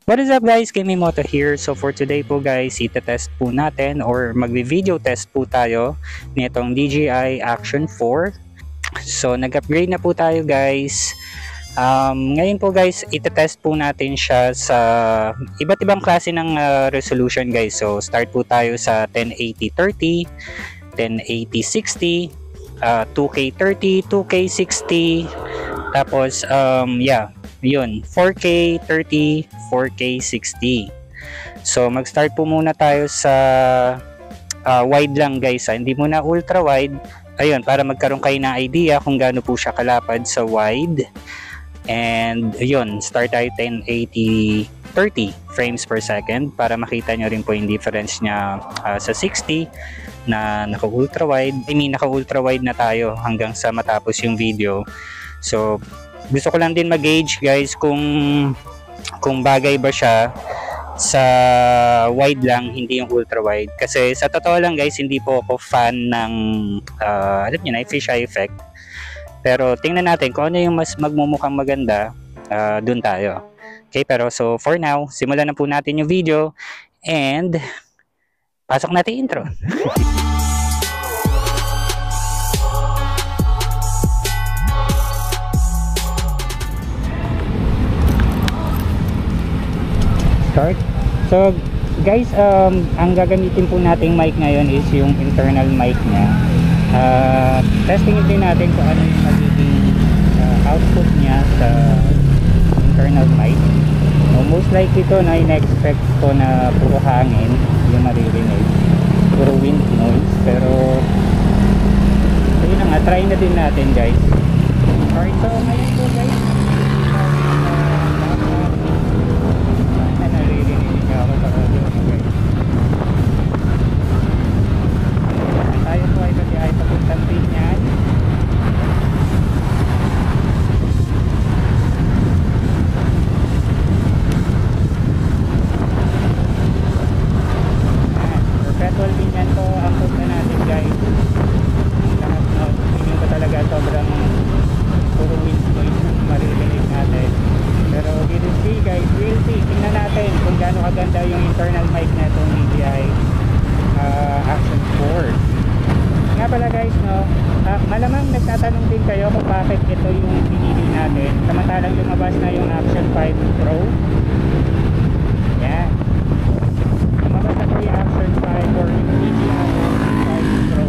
What is up guys, Kimimoto here. So for today po guys, itetest po natin or magvi-video test po tayo nitong DJI Action 4. So nag-upgrade na po tayo guys. Ngayon po guys, itetest po natin siya sa iba't ibang klase ng resolution guys. So start po tayo sa 1080-30, 1080-60, 2K30, 2K60, tapos yun, 4K 30, 4K 60. So mag-start po muna tayo sa wide lang guys, hindi muna ultra wide. Ayun, para magkaroon kayo ng idea kung gaano po siya kalapad sa wide. And yun, start tayo 1080 30 frames per second para makita nyo rin po yung difference niya sa 60 na naka ultra wide na tayo hanggang sa matapos yung video. So gusto ko lang din mag-gauge guys kung bagay ba siya sa wide lang, hindi yung ultra wide. Kasi sa totoo lang guys, hindi po ako fan ng alam niyo na, fisheye effect. Pero tingnan natin kung ano yung mas magmumukhang maganda, dun tayo. Okay, pero so for now, simulan na po natin yung video and pasok natin intro. Start. So guys, ang gagamitin po nating mic ngayon is yung internal mic niya. Testing din natin kung ano yung magiging output niya sa internal mic. So, most likely ito na in-expect ko na puro hangin yung maririnig, puro wind noise, pero yun na nga, try na din natin guys. Alright, so ngayon po guys, ako sa audio mo guys. Tayo po ay mag-iay papuntang Binyan. Perpetual Binyan po ang punta natin guys. Lahat no, feeling ko talaga sobrang puro wind noise yung maririnig natin. Pero we will see guys, we'll see. Tingnan natin kung gaano kaganda yung internal mic na itong DJI Action 4. Nga pala guys, no, malamang nagtatanong din kayo kung bakit ito yung pinili natin. Samantalang lumabas na yung Action 5 Pro. Yan. Lumabas na po yung Action 5 or yung DJI Action 5 Pro.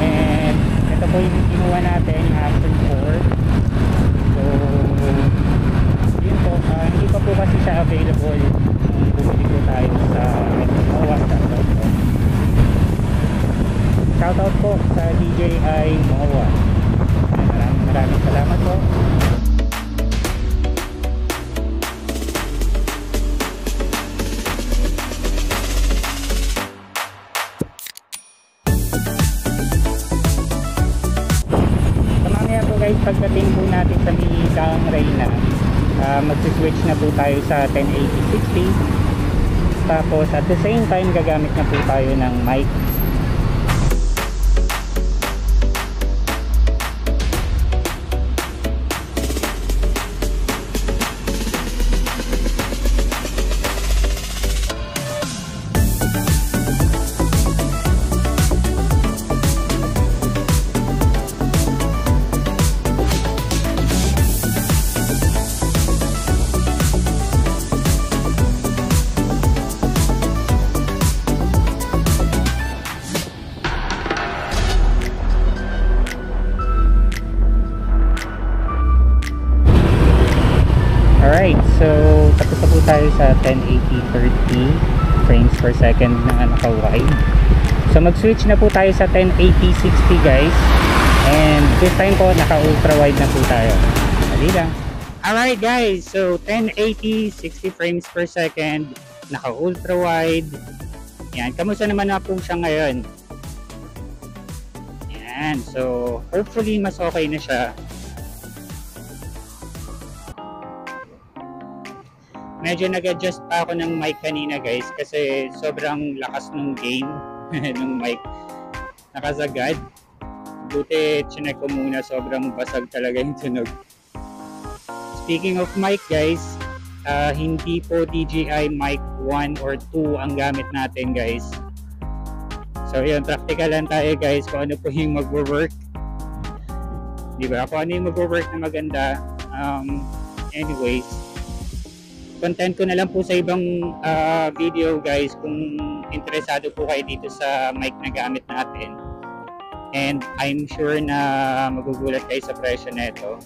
And ito po yung kinuha natin, yung Action 4. So yun po, hindi pa po kasi siya available kung bumili po tayo sa MOA.com. Shoutout po sa DJI MOA. Maraming salamat po. So mamaya po guys, pagdating po natin sa Daang Reyna, magsiswitch na po tayo sa 1080-60. Tapos at the same time gagamit na po tayo ng mic. Alright, so tapos na po tayo sa 1080-30 frames per second na naka-wide. So mag-switch na po tayo sa 1080-60 guys. And this time po naka-ultra wide na po tayo. Dali lang. Alright guys, so 1080-60 frames per second, naka-ultra wide. Yan, kamusta naman na po siya ngayon? Yan, so hopefully mas okay na siya. Medyo nag-adjust pa ako ng mic kanina guys kasi sobrang lakas ng gain ng mic. Nakasagad. Buti chinek ko muna, sobrang basag talaga yung tunog. Speaking of mic guys, hindi po DJI mic 1 or 2 ang gamit natin guys. So yun, practical lang tayo guys kung ano po yung mag-work. Diba? Kung ano yung mag-work na maganda. Anyways, content ko na lang po sa ibang video guys kung interesado po kayo dito sa mic na gamit natin. And I'm sure na magugulat kayo sa presyo nito.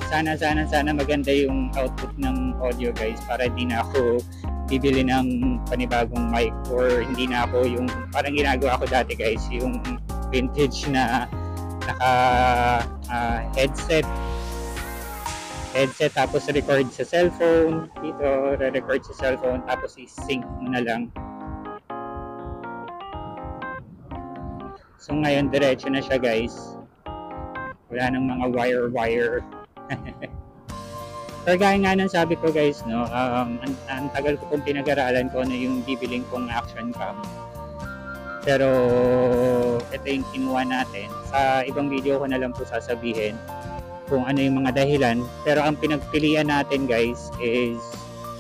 Sana maganda yung output ng audio guys para hindi na ako bibili ng panibagong mic or hindi na ako yung parang ginagawa ko dati guys, yung vintage na naka headset tapos record sa cellphone dito, re-record sa cellphone tapos i-sync mo na lang. So ngayon diretso na siya guys, wala nang mga wire pero gaya nga ng sabi ko guys, no, ang tagal ko pong pinag-aralan ko ano yung bibiling kong action cam. Pero ito yung kinuha natin. Sa ibang video ko na lang po sasabihin kung ano yung mga dahilan. Pero ang pinagpilian natin guys is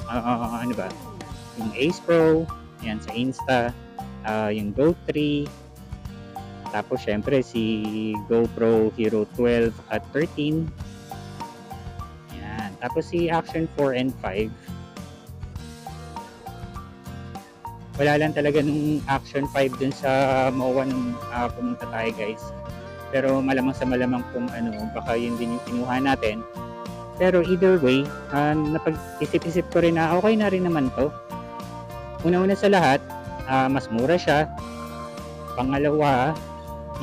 ano ba? Yung Ace Pro, yan sa Insta, yung Go 3, tapos syempre si GoPro Hero 12 at 13. Tapos si Action 4 and 5. Wala lang talaga nung Action 5 dun sa MOA nung pumunta tayo guys. Pero malamang sa malamang kung ano, baka yun din yung kinuha natin. Pero either way, napag-isip-isip ko rin na okay na rin naman to. Una-una sa lahat, mas mura siya. Pangalawa,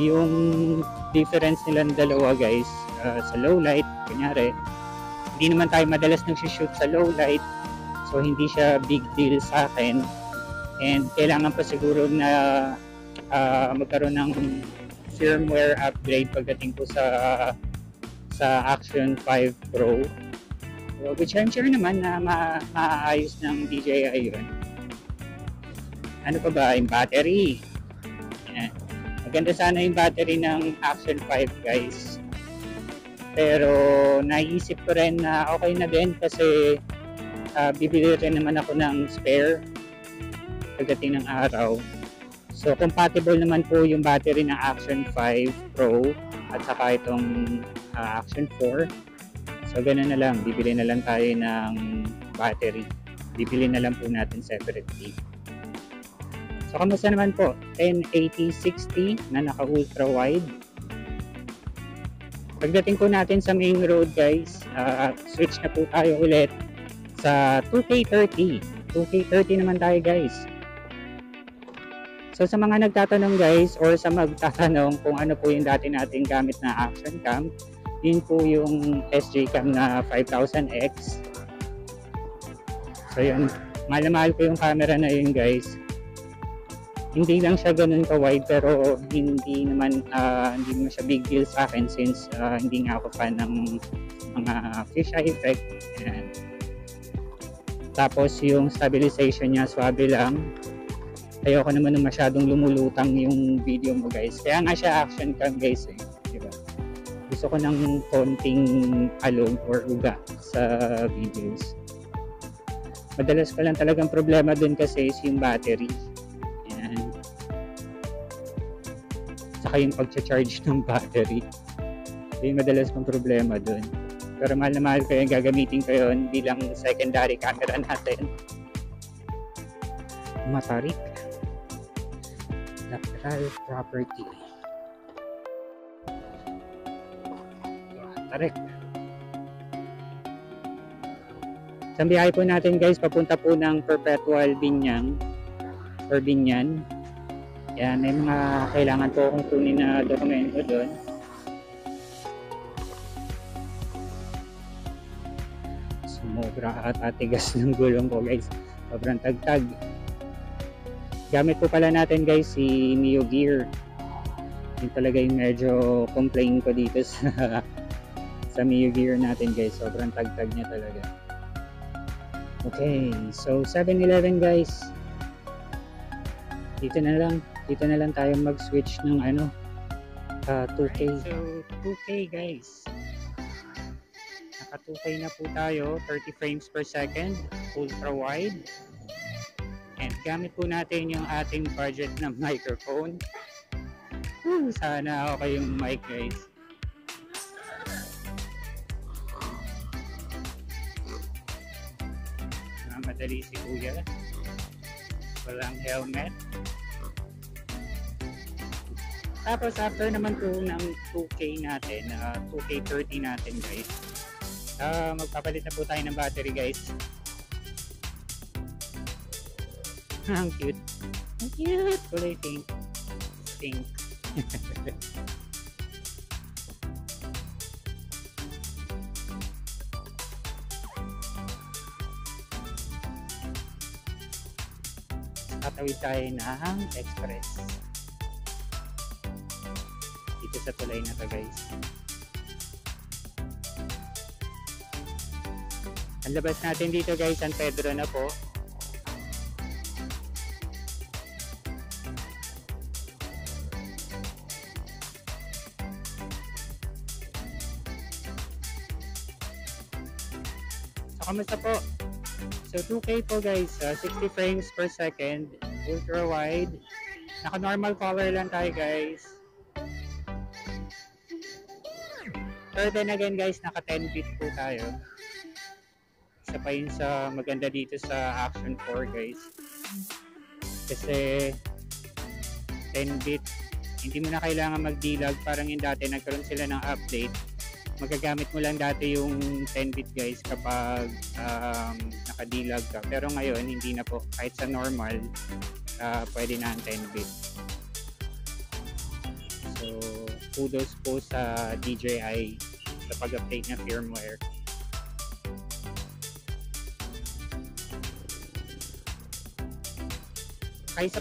yung difference nilang dalawa guys, sa low light, kunyari, hindi naman tayo madalas nag-shoot sa low light, so hindi siya big deal sa akin. And kailangan pa siguro na magkaroon ng firmware upgrade pagdating po sa Action 5 Pro, which I'm sure naman na maayos ng DJI yun. Ano pa ba? Yung battery. Yan. Maganda sana yung battery ng Action 5 guys. Pero naisip ko rin na okay na din kasi bibili rin naman ako ng spare pagdating ng araw. So compatible naman po yung battery ng Action 5 Pro at saka itong Action 4. So ganoon na lang, bibili na lang tayo ng battery. Bibili na lang po natin separately. So kamusta naman po? 1080-60 na naka ultra wide. Pagdating po natin sa main road guys, switch na po tayo ulit sa 2K30. 2K30 naman tayo guys. So sa mga nagtatanong guys or sa magtatanong kung ano po yung dati nating gamit na action cam, yun po yung SJ cam na 5000X. So yun, mahal na mahal ko yung camera na yun guys. Hindi lang siya ganun ka-wide pero hindi naman siya big deal sa akin since hindi nga ako fan ng mga fisheye effect. Ayan. Tapos yung stabilization niya swabe lang. Ayoko naman masyadong lumulutang yung video mo guys. Kaya nga siya action cam guys eh. Diba? Gusto ko ng konting alog or uga sa videos. Madalas ko lang talagang problema dun kasi is yung battery. Saka yung pag-charge ng battery. Yung madalas kong problema dun. Pero mahal na mahal ko yung gagamitin ko yun bilang secondary camera natin. Matarik. Lateral property. Matarik. Sa biyahe po natin guys, papunta po ng Perpetual Binyang or Binyan. Yan, may mga kailangan po akong kunin na dokumento doon. Sumobra at atigas ng gulong ko guys. Sobrang tagtag. Gamit po pala natin guys si Mio Gear. Yun talaga yung medyo complain ko dito sa Mio Gear natin guys. Sobrang tagtag niya talaga. Okay, so 7-Eleven guys. Dito na lang tayo mag-switch ng 2K. So 2K guys. Naka 2K na po tayo, 30 frames per second, ultra wide. And gamit po natin yung ating budget na microphone. Sana okay yung mic, guys. Madali si Kuya. Walang helmet. Tapos after naman po ng 2K natin, 2K30 natin, guys. Magpapalit na po tayo ng battery, guys. Ang cute. Ang cute. Kulay pink. Pink. Tatawid tayo ng express. Dito sa tulay na to, guys. Ang labas natin dito, guys, San Pedro na po. So, kamusta po? So 2K po, guys, 60 frames per second, ultra wide. Naka normal color lang tayo, guys. Pero then again, guys, naka 10 bit po tayo. Isa pa yun sa maganda dito sa Action 4, guys. Kasi 10 bit, hindi mo na kailangan mag-delag. Parang yung dati nagkaroon sila ng update. Magagamit mo lang dati yung 10-bit, guys, kapag naka-delag ka. Pero ngayon, hindi na po. Kahit sa normal, pwede na ang 10-bit. So, kudos po sa DJI sa pag-update ng firmware. Sa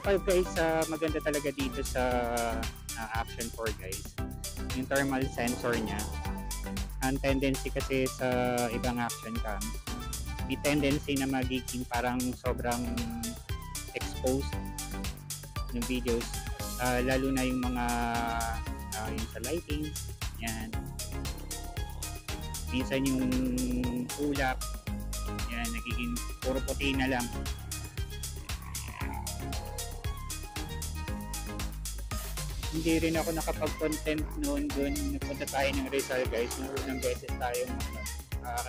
pag guys, maganda talaga dito sa Action 4, guys, yung thermal sensor niya. Ang tendency kasi sa ibang action cam, may tendency na magiging parang sobrang exposed ng videos, lalo na yung mga yung sa lighting, yan. Minsan yung ulap, yan, nagiging puro puti na lang. Hindi rin ako nakapag-content noon doon. Nagpunta tayo ng Rizal, guys. Nung unang beses tayong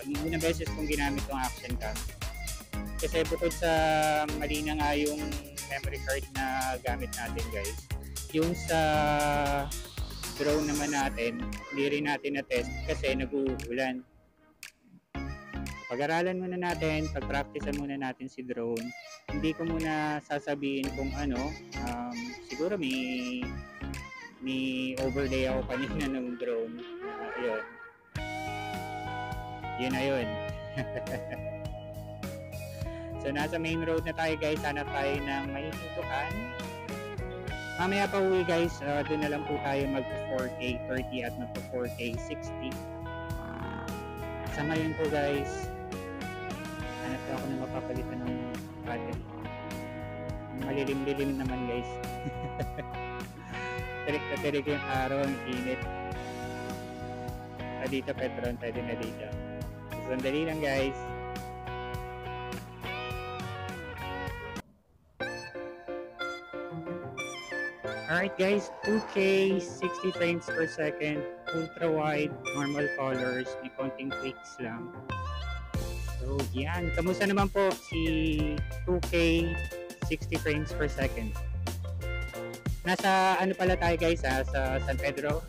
nung unang beses kong ginamit tong action cam. Kasi bukod sa mali na nga yung memory card na gamit natin, guys, yung sa drone naman natin, hindi rin natin na-test kasi nag-uulan. Pag-aralan muna natin, pag-practicean muna natin si drone. Hindi ko muna sasabihin kung ano, siguro may overlay ako kanina ng drone. Ayun. Yun na yun. So, nasa main road na tayo, guys. Hanap tayo ng may tutukan. Mamaya pa uwi, guys. Doon na lang po tayo mag-4K 30 at mag-4K 60. Sa ngayon po, guys, hanap ako na mapapalitan ng battery. Malilim-lilim naman, guys. Tirik na tirik yung araw, ang init. Dito, Petron, pwede na dito. Sandali lang, guys. Alright, guys, 2K 60 frames per second, ultra wide, normal colors, may konting tweaks lang. So, yan. Kamusta naman po si 2K 60 frames per second? Nasa ano pala tayo, guys, sa San Pedro.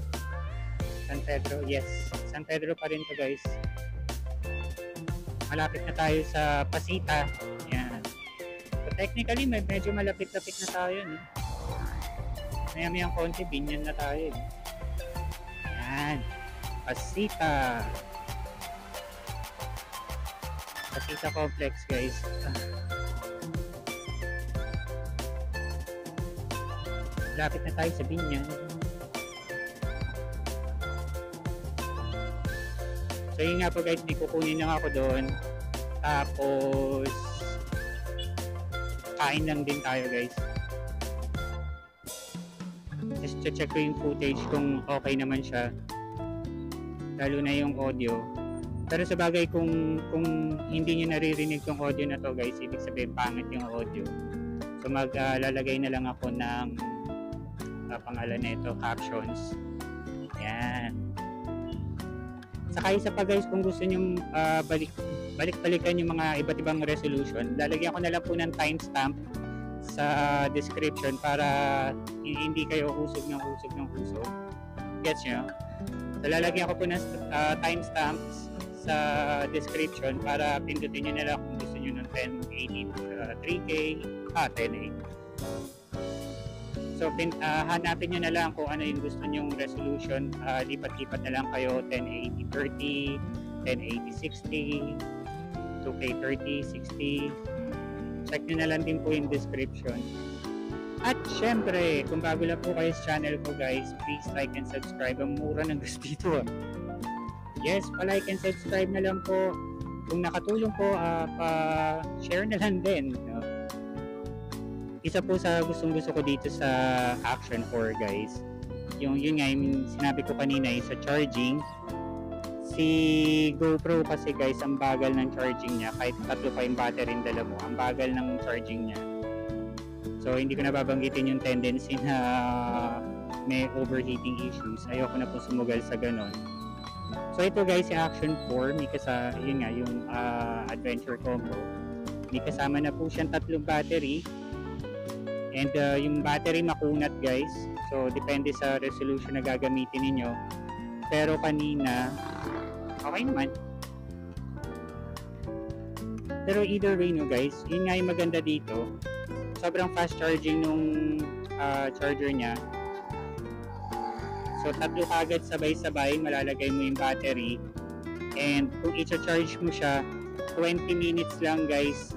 San Pedro, yes. San Pedro pa rin to, guys. Malapit na tayo sa Pasita. Yan. So, technically, medyo malapit-lapit na tayo, no? Maya-mayang konti, binyan na tayo. Yan. Pasita. Pasita Complex, guys. Lapit na tayo sa binyan. So yun nga po, guys, di kukunin lang ako doon. Tapos kain lang din tayo, guys. Just check ko yung footage kung okay naman siya. lalo na yung audio. Pero sa bagay kung hindi niyo naririnig yung audio na to guys, ibig sabihin pangit yung audio. So maglalagay na lang ako ng pangalan nito, captions. Yan. Saka isa pa guys, kung gusto niyo balik-balikan yung mga iba't ibang resolution, lalagyan ko na lang po ng timestamp sa description para hindi kayo usog. Gets nyo? So lalagyan ko po ng timestamps sa description para pindutin nyo na lang kung gusto nyo ng 1080 3K 1080. So hanapin nyo na lang kung ano yung gusto nyong resolution. Lipat-lipat na lang kayo 1080 30, 1080 60, 2K 30 60. Check nyo na lang din po yung description. At syempre, kung bago lang po kayo sa channel ko guys, please like and subscribe. Ang mura ng gusto dito. Yes, pa-like and subscribe na lang po. Kung nakatulong po, pa-share na lang din. No? Isa po sa gustong-gusto ko dito sa Action 4 guys. Yun nga, yung sinabi ko kanina sa charging. Si GoPro kasi guys, ang bagal ng charging niya. Kahit tatlo pa yung battery yung dala mo, ang bagal ng charging niya. So, hindi ko na babanggitin yung tendency na may overheating issues. Ayoko na po sumugal sa ganon. So, ito guys, yung Action 4, may yun nga, yung Adventure Combo. May kasama na po siyang tatlong battery. And yung battery makunat guys. So, depende sa resolution na gagamitin ninyo. Pero kanina, okay naman. Pero either way no guys, yun nga yung maganda dito. Sobrang fast charging nung charger niya. So, tatlo kagad sabay-sabay, malalagay mo yung battery. And kung i-charge mo siya, 20 minutes lang guys,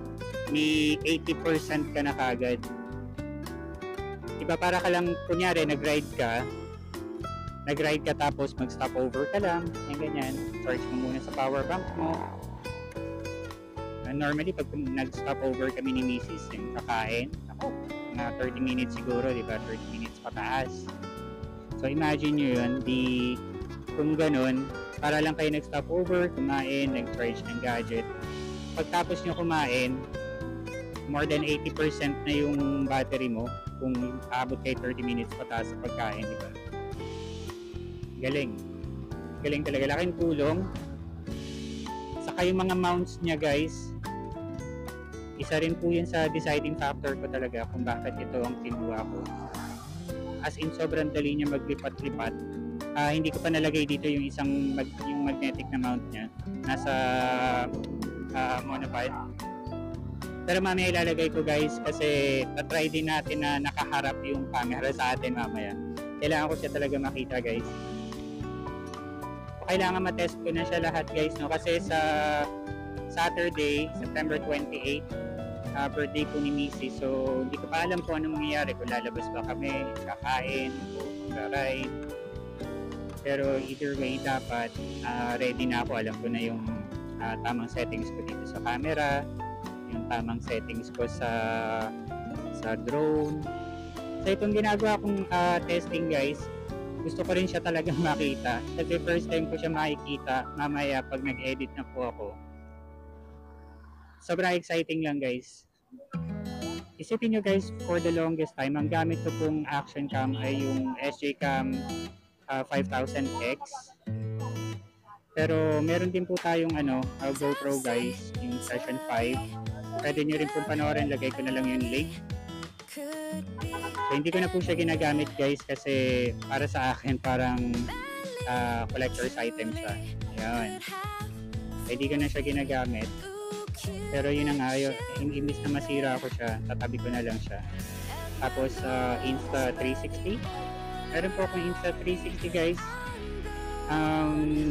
may 80% ka na kagad. Diba para ka lang, kunyari, nag-ride ka tapos mag-stop over ka lang, yung ganyan. Charge mo muna sa power bank mo. Normally, pag nag-stop over kami ni Mrs. yung kakain, mga 30 minutes siguro, diba? 30 minutes pataas. So, imagine nyo yun, kung ganun, para lang kayo nag-stop over, kumain, nag-charge ng gadget. Pagtapos nyo kumain, more than 80% na yung battery mo kung abot kayo 30 minutes pataas sa pagkain, diba? Galing. Galing talaga. Laking tulong. Saka yung mga mounts niya, guys, isa rin po yun sa deciding factor ko talaga kung bakit ito ang kinuha ko. As in, sobrang dali niya maglipat-lipat. Hindi ko pa nalagay dito yung yung magnetic na mount niya. Nasa monopod. Pero mamaya ilalagay ko guys kasi na-try din natin na nakaharap yung camera sa atin mamaya. Kailangan ko siya talaga makita guys. Kailangan matest ko na siya lahat guys no kasi sa Saturday, September 28, birthday po ni Missy. So hindi ko pa alam kung anong mangyayari, kung lalabas ba kami, kakain, ride. Pero either way dapat ready na ako. Alam ko na yung tamang settings ko dito sa camera, yung tamang settings ko sa drone. So itong ginagawa kong testing guys, gusto ko rin siya talagang makita. Kasi first time ko siya makikita mamaya pag nag-edit na po ako. Sobrang exciting lang guys. Isipin nyo guys, for the longest time, ang gamit ko pong action cam ay yung SJ Cam 5000X. Pero meron din po tayong GoPro guys, yung Session 5. Pwede nyo rin pong panoorin, lagay ko na lang yung link. So hindi ko na po siya ginagamit guys kasi para sa akin parang collector's item siya. Ayan. Hindi ko na siya ginagamit. Pero yun na nga, imbis na masira ako siya, tatabi ko na lang siya. Tapos Insta360. Meron po akong Insta360 guys.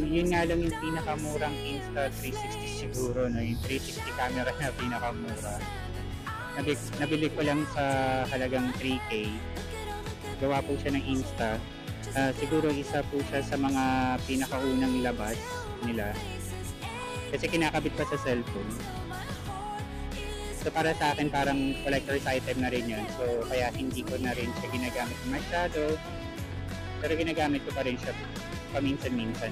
Yun nga lang yung pinakamurang Insta360 siguro, no? Yung 360 camera na pinakamura. Nabili ko lang sa halagang 3K. Gawa po siya ng Insta. Siguro isa po siya sa mga pinakaunang labas nila. Kasi kinakabit pa sa cellphone. So para sa akin parang collector's item na rin yun. So kaya hindi ko na rin siya ginagamit masyado. Pero ginagamit ko pa rin siya paminsan-minsan.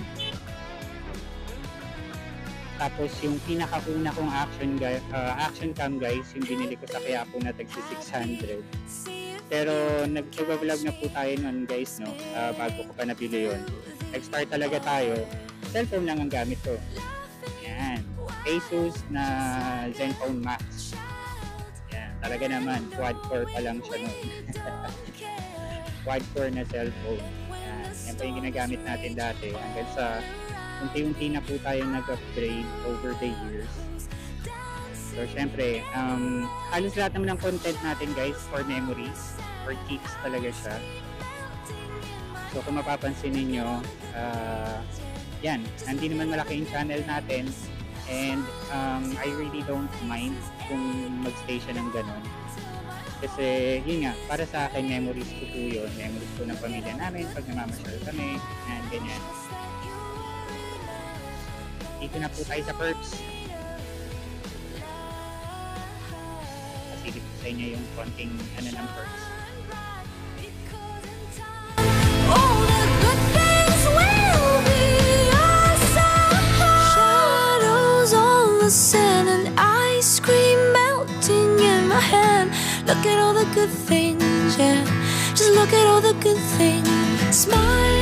Tapos yung pinakauna kong action cam guys, yung binili ko sa Quiapo na tagsi 600. Pero nag-vlog na po tayo nun guys, no? Bago ko pa nabili yun. Nag-start talaga tayo. Cellphone lang ang gamit ko. Yan. Asus na Zenfone Max. Yan. Talaga naman, quad-core pa lang siya nun. Quad-core na cellphone. Yan. Yan pa yung ginagamit natin dati. Hanggang sa unti-unti na po tayo nag-upgrade over the years. So, syempre, halos lahat naman ng content natin guys for memories, for keeps talaga siya. So, kung mapapansin ninyo, yan, hindi naman malaki yung channel natin and I really don't mind kung mag-stay siya ng ganun. Kasi, yun nga, para sa akin, memories ko po yun. Memories ko ng pamilya namin pag namamasyal kami, and ganyan. Dito na po tayo sa perks. Pasilip ko sa inyo yung konting ng perks. Shadows on the sand and ice cream melting in my hand. Look at all the good things, yeah. Just look at all the good things. Smile.